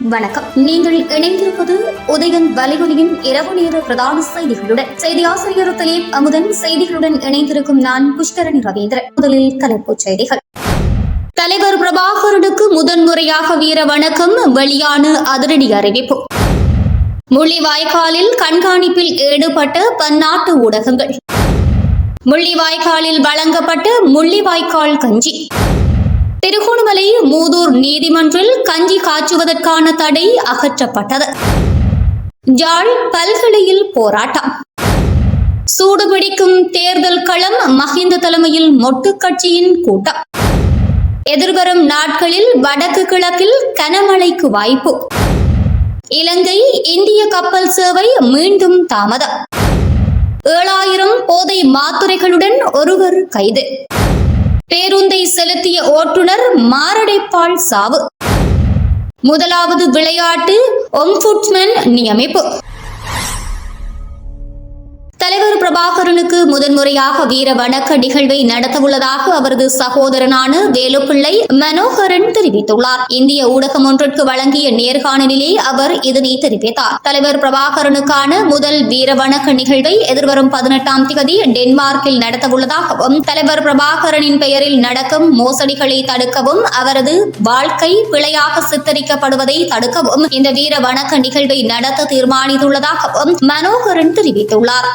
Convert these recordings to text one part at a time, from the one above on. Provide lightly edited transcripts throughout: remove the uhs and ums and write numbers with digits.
வணக்கம். நீங்கள் இணைந்திருப்பது உதயன் வலையொலியின் இரவு நேர பிரதான செய்திகளுடன். செய்தி ஆசிரியர் திலீப் அமுதன். செய்திகளுடன் இணைந்திருக்கும் நான் புஷ்கரணி ரவீந்திரன். முதலில் தலைப்புச் செய்திகள். தலைவர் பிரபாகரனுக்கு முதன்முறையாக வீர வணக்கம். வெளியான அதிரடி அறிவிப்பு. முள்ளிவாய்க்காலில் கண்காணிப்பில் ஈடுபட்ட பன்னாட்டு ஊடகங்கள். முள்ளிவாய்க்காலில் வழங்கப்பட்ட முள்ளிவாய்க்கால் கஞ்சி. திருகோணமலை மூதூர் நீதிமன்றில் கஞ்சி காய்ச்சுவதற்கான தடை அகற்றப்பட்டது. யாழ் பல்கலையில் போராட்டம். சூடுபிடிக்கும் தேர்தல் களம். மஹிந்த தலைமையில் மொட்டு கட்சியின் கூட்டம். எதிர்வரும் நாட்களில் வடக்கு கிழக்கில் கனமழைக்கு வாய்ப்பு. இலங்கை இந்திய கப்பல் சேவை மீண்டும் தாமதம். 7000 போதை மாத்துரைகளுடன் ஒருவர் கைது. பேருந்தை செலுத்திய ஓட்டுநர் மாரடைப்பால் சாவு. முதலாவது விளையாட்டு ஒம்புட்ஸ்மன் நியமிப்பு. தலைவர் பிரபாகரனுக்கு முதன்முறையாக வீர வணக்க நிகழ்வை நடத்தவுள்ளதாக அவரது சகோதரனான வேலுப்பிள்ளை மனோகரன் தெரிவித்துள்ளார். இந்திய ஊடகம் ஒன்றிற்கு வழங்கிய நேர்காணலிலே அவர் இதனை தெரிவித்தார். தலைவர் பிரபாகரனுக்கான முதல் வீர வணக்க நிகழ்வை எதிர்வரும் 18ஆம் தேதி டென்மார்க்கில் நடத்தவுள்ளதாகவும், தலைவர் பிரபாகரனின் பெயரில் நடக்கும் மோசடிகளை தடுக்கவும், அவரது வாழ்க்கை பிழையாக சித்தரிக்கப்படுவதை தடுக்கவும் இந்த வீர வணக்க நிகழ்வை நடத்த தீர்மானித்துள்ளதாகவும் மனோகரன் தெரிவித்துள்ளார்.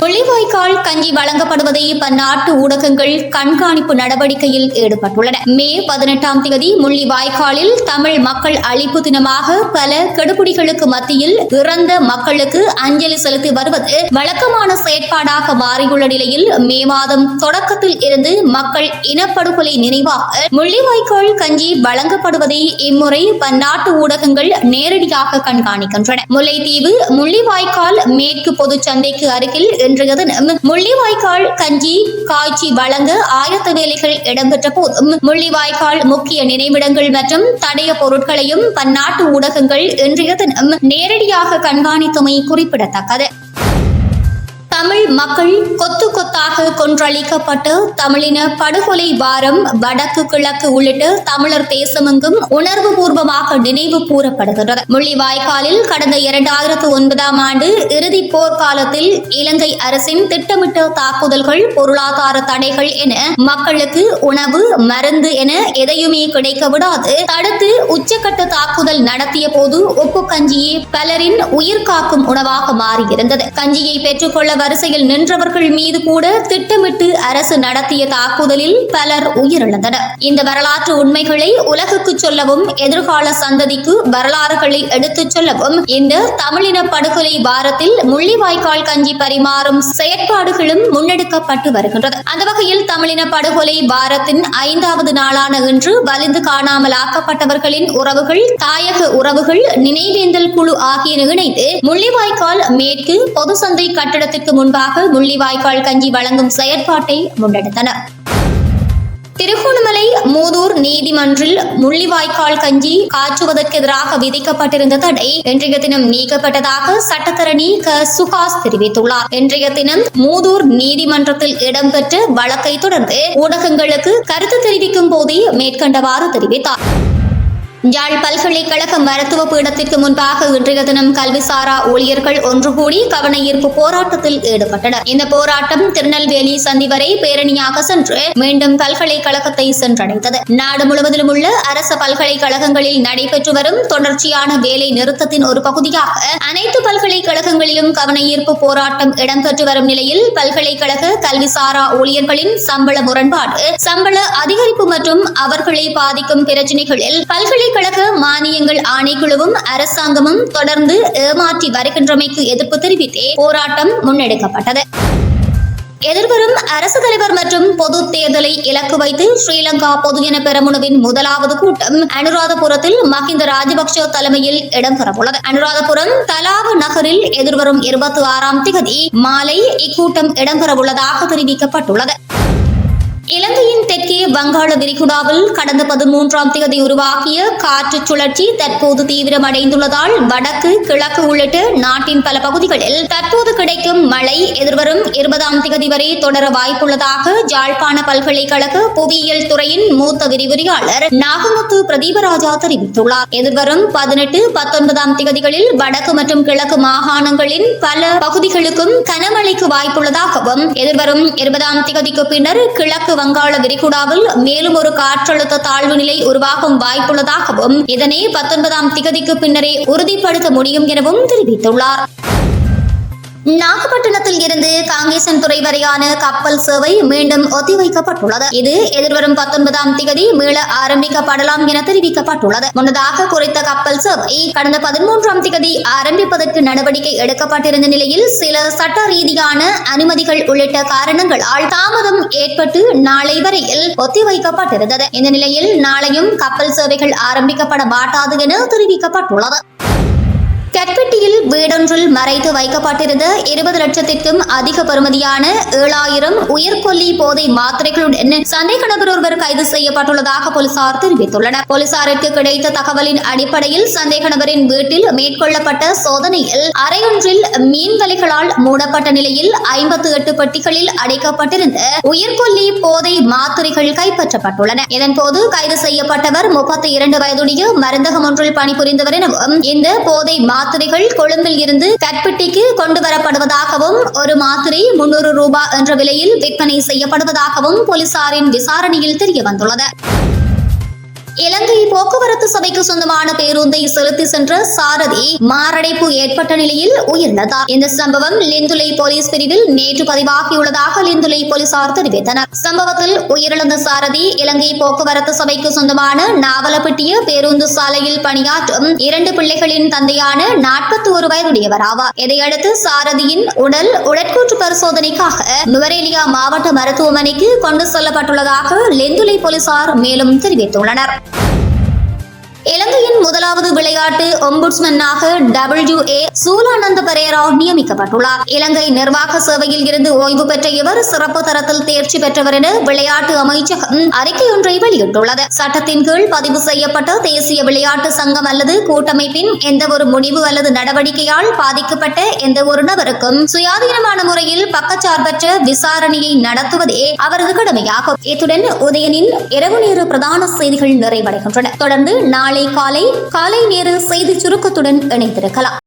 முள்ளிவாய்க்கால் கஞ்சி வழங்கப்படுவதை பன்னாட்டு ஊடகங்கள் கண்காணிப்பு நடவடிக்கையில் ஈடுபட்டுள்ளன. மே 18ஆம் தேதி முள்ளிவாய்க்காலில் தமிழ் மக்கள் அழிப்பு தினமாக பல கெடுபிடிகளுக்கு மத்தியில் இறந்த மக்களுக்கு அஞ்சலி செலுத்தி வருவது வழக்கமான செயற்பாடாக மாறியுள்ள நிலையில், மே மாதம் தொடக்கத்தில் இருந்து மக்கள் இனப்படுகொலை நினைவாக முள்ளிவாய்க்கால் கஞ்சி வழங்கப்படுவதை இம்முறை பன்னாட்டு ஊடகங்கள் நேரடியாக கண்காணிக்கின்றன. முல்லைத்தீவு முள்ளிவாய்க்கால் மேற்கு பொது சந்தைக்கு அருகில் இன்றைய தினம் முள்ளிவாய்க்கால் கஞ்சி காய்ச்சி வழங்க ஆயத்த வேலைகள் இடம்பெற்ற போதும் முள்ளிவாய்க்கால் முக்கிய நினைவிடங்கள் மற்றும் தடய பொருட்களையும் பன்னாட்டு ஊடகங்கள் இன்றைய தினம் நேரடியாக கண்காணித்தமை குறிப்பிடத்தக்கது. தமிழ் மக்கள் கொத்து கொத்தாக கொன்றளிக்கப்பட்டு தமிழின படுகொலை வாரம் வடக்கு கிழக்கு உள்ளிட்ட தமிழர் தேசமெங்கும் உணர்வு பூர்வமாக நினைவு கூறப்படுகிறது. முள்ளிவாய்க்காலில் கடந்த 2009ஆம் ஆண்டு இறுதி போர்க்காலத்தில் இலங்கை அரசின் திட்டமிட்ட தாக்குதல்கள், பொருளாதார தடைகள் என மக்களுக்கு உணவு, மருந்து என எதையுமே கிடைக்க விடாது தடுத்து உச்சக்கட்ட தாக்குதல் நடத்திய போது உப்பு கஞ்சியே பலரின் உயிர் காக்கும் உணவாக மாறியிருந்தது. கஞ்சியை பெற்றுக்கொள்ள வரிசையில் நின்றவர்கள் மீது கூட திட்டமிட்டு அரசு நடத்திய தாக்குதலில் பலர் உயிரிழந்தனர். இந்த வரலாற்று உண்மைகளை உலகுக்கு சொல்லவும், எதிர்கால சந்ததிக்கு வரலாறுகளை எடுத்துச் சொல்லவும் இந்த தமிழின படுகொலை வாரத்தில் முள்ளிவாய்க்கால் கஞ்சி பரிமாறும் செயற்பாடுகளும் முன்னெடுக்கப்பட்டு வருகின்றது. அந்த வகையில் தமிழின படுகொலை வாரத்தின் 5வது நாளான இன்று வலிந்து காணாமல் ஆக்கப்பட்டவர்களின் உறவுகள், தாயக உறவுகள், நினைவேந்தல் குழு ஆகியன இணைந்து முள்ளிவாய்க்கால் மேற்கு பொது சந்தை கட்டடத்திற்கு முன்பாக முள்ளிவாய்க்கால் கஞ்சி வழங்கும் செயற்பாட்டை முன்னெடுத்தனர். திருகோணமலை மூதூர் நீதிமன்றில் முள்ளிவாய்க்கால் கஞ்சி காய்ச்சுவதற்கு எதிராக விதிக்கப்பட்டிருந்த தடை இன்றைய தினம் நீக்கப்பட்டதாக சட்டத்தரணி சுஹாஸ் தெரிவித்துள்ளார். இன்றைய தினம் மூதூர் நீதிமன்றத்தில் இடம்பெற்ற வழக்கை தொடர்ந்து ஊடகங்களுக்கு கருத்து தெரிவிக்கும் போதே மேற்கண்டவாறு தெரிவித்தார். யாழ் பல்கலைக்கழக மருத்துவ பீடத்திற்கு முன்பாக இன்றைய தினம் கல்விசாரா ஊழியர்கள் ஒன்று கூடி கவன ஈர்ப்பு போராட்டத்தில் ஈடுபட்டனர். இந்த போராட்டம் திருநெல்வேலி சந்தி வரை பேரணியாக சென்று மீண்டும் பல்கலைக்கழகத்தை சென்றடைந்தது. நாடு முழுவதிலும் உள்ள அரசு பல்கலைக்கழகங்களில் நடைபெற்று வரும் தொடர்ச்சியான வேலை நிறுத்தத்தின் ஒரு பகுதியாக அனைத்து பல்கலைக்கழகங்களிலும் கவன ஈர்ப்பு போராட்டம் இடம்பெற்று வரும் நிலையில், பல்கலைக்கழக கல்விசாரா ஊழியர்களின் சம்பள முரண்பாடு, சம்பள அதிகரிப்பு மற்றும் அவர்களை பாதிக்கும் பிரச்சினைகளில் பல்கலைக்கழக மானியங்கள் ஆணைக்குழுவும் அரசாங்கமும் தொடர்ந்து ஏமாற்றி வருகின்றமைக்கு எதிர்ப்பு தெரிவித்தே போராட்டம் முன்னெடுக்கப்பட்டது. எதிர்வரும் அரசு தலைவர் மற்றும் பொது தேர்தலை இலக்கு வைத்து ஸ்ரீலங்கா பொதுஜன பெரமுனவின் முதலாவது கூட்டம் அனுராதபுரத்தில் மஹிந்த ராஜபக்ஷ தலைமையில் இடம்பெறவுள்ளது. அனுராதபுரம் தலாவ நகரில் எதிர்வரும் 26ஆம் தேதி மாலை இக்கூட்டம் இடம்பெறவுள்ளதாக தெரிவிக்கப்பட்டுள்ளது. இலங்கையின் தெற்கே வங்காள விரிகுடாவில் கடந்த 13ஆம் தேதி உருவாகிய காற்று சுழற்சி தற்போது தீவிரமடைந்துள்ளதால் வடக்கு கிழக்கு உள்ளிட்ட நாட்டின் பல பகுதிகளில் தற்போது கிடைக்கும் மழை எதிர்வரும் 20ஆம் தேதி வரை தொடர வாய்ப்புள்ளதாக யாழ்ப்பாண பல்கலைக்கழக புவியியல் துறையின் மூத்த விரிவுரையாளர் நாகமுத்து பிரதீபராஜா தெரிவித்துள்ளார். எதிர்வரும் 18, 19ஆம் தேதிகளில் வடக்கு மற்றும் கிழக்கு மாகாணங்களின் பல பகுதிகளுக்கும் கனமழைக்கு வாய்ப்புள்ளதாகவும் எதிர்வரும் 20ஆம் தேதிக்கு பின்னர் கிழக்கு வங்காள விரிகுடாவில் மேலும் ஒரு காற்றழுத்த தாழ்வு நிலை உருவாகும் வாய்ப்புள்ளதாகவும் இதனை 19ஆம் தேதிக்கு பின்னரே உறுதிப்படுத்த முடியும் எனவும் தெரிவித்துள்ளார். நாகப்பட்டினத்தில் இருந்து காங்கேசன்துறை வரையான கப்பல் சேவை மீண்டும் ஒத்திவைக்கப்பட்டுள்ளது. இது எதிர்வரும் 19ஆம் தேதி மீள ஆரம்பிக்கப்படலாம் என தெரிவிக்கப்பட்டுள்ளது. முன்னதாக குறித்த கப்பல் சேவை கடந்த 13ஆம் தேதி ஆரம்பிப்பதற்கு நடவடிக்கை எடுக்கப்பட்டிருந்த நிலையில் சில சட்ட ரீதியான அனுமதிகள் உள்ளிட்ட காரணங்களால் தாமதம் ஏற்பட்டு நாளை வரையில் ஒத்திவைக்கப்பட்டிருந்தது. இந்த நிலையில் நாளையும் கப்பல் சேவைகள் ஆரம்பிக்கப்பட மாட்டாது என தெரிவிக்கப்பட்டுள்ளது. கட்பெட்டியில் வீடொன்றில் மறைத்து வைக்கப்பட்டிருந்த 20 லட்சத்திற்கும் அதிக பெறுமதியான 7000 உயர்கொல்லி போதை மாத்திரைகளுடன் சந்தேக நபர் ஒருவர் கைது செய்யப்பட்டுள்ளதாக போலீசார் தெரிவித்துள்ளனர். போலீசாருக்கு கிடைத்த தகவலின் அடிப்படையில் சந்தேக நபரின் வீட்டில் மேற்கொள்ளப்பட்ட சோதனையில் அறையொன்றில் மீன் வலைகளால் மூடப்பட்ட நிலையில் 58 பெட்டிகளில் அடைக்கப்பட்டிருந்த உயர்கொல்லி போதை மாத்திரைகள் கைப்பற்றப்பட்டுள்ளன. இதன்போது கைது செய்யப்பட்டவர் 32 வயதுடைய மருந்தகம் ஒன்றில் பணிபுரிந்தவர் எனவும் இந்த போதை மாத்திரைகள் கொழும்பில் இருந்து கட்பெட்டிக்கு கொண்டு வரப்படுவதாகவும் ஒரு மாத்திரை 300 ரூபாய் என்ற விலையில் விற்பனை செய்யப்படுவதாகவும் போலீசாரின் விசாரணையில் தெரியவந்துள்ளது. இலங்கை போக்குவரத்து சபைக்கு சொந்தமான பேருந்தை செலுத்தி சென்ற சாரதி மாரடைப்பு ஏற்பட்ட நிலையில் உயிரிழந்தார். இந்த சம்பவம் லிந்துலை போலீஸ் பிரிவில் நேற்று பதிவாகியுள்ளதாக லிந்துலை போலீசார் தெரிவித்தனர். சம்பவத்தில் உயிரிழந்த சாரதி இலங்கை போக்குவரத்து சபைக்கு சொந்தமான நாவலப்பட்டிய பேருந்து சாலையில் பணியாற்றும் 2 பிள்ளைகளின் தந்தையான 41 வயதுடையவர் ஆவார். இதையடுத்து சாரதியின் உடல் உடற்கூற்று பரிசோதனைக்காக நுவரேலியா மாவட்ட மருத்துவமனைக்கு கொண்டு செல்லப்பட்டுள்ளதாக லிந்துலை போலீசார் மேலும் தெரிவித்துள்ளனர். இலங்கையின் முதலாவது விளையாட்டு ஒம்புட்ஸ்மனாக WA சூலானந்த பரேரா நியமிக்கப்பட்டுள்ளார். இலங்கை நிர்வாக சேவையில் இருந்து ஓய்வு பெற்ற இவர் சிறப்பு தரத்தில் தேர்ச்சி பெற்றவர் என விளையாட்டு அமைச்சகம் அறிக்கை ஒன்றை வெளியிட்டுள்ளது. சட்டத்தின் கீழ் பதிவு செய்யப்பட்ட தேசிய விளையாட்டு சங்கம் அல்லது கூட்டமைப்பின் எந்த ஒரு முடிவு அல்லது நடவடிக்கையால் பாதிக்கப்பட்ட எந்த ஒரு நபருக்கும் சுயாதீனமான முறையில் பக்கச்சார்பற்ற விசாரணையை நடத்துவதே அவரது கடமையாகும். இத்துடன் உதயனின் இரவு நேர பிரதான செய்திகள் நிறைவடைகின்றன. தொடர்ந்து நாளை காலை நேர செய்தி சுருக்கத்துடன் இணைந்திருக்கலாம்.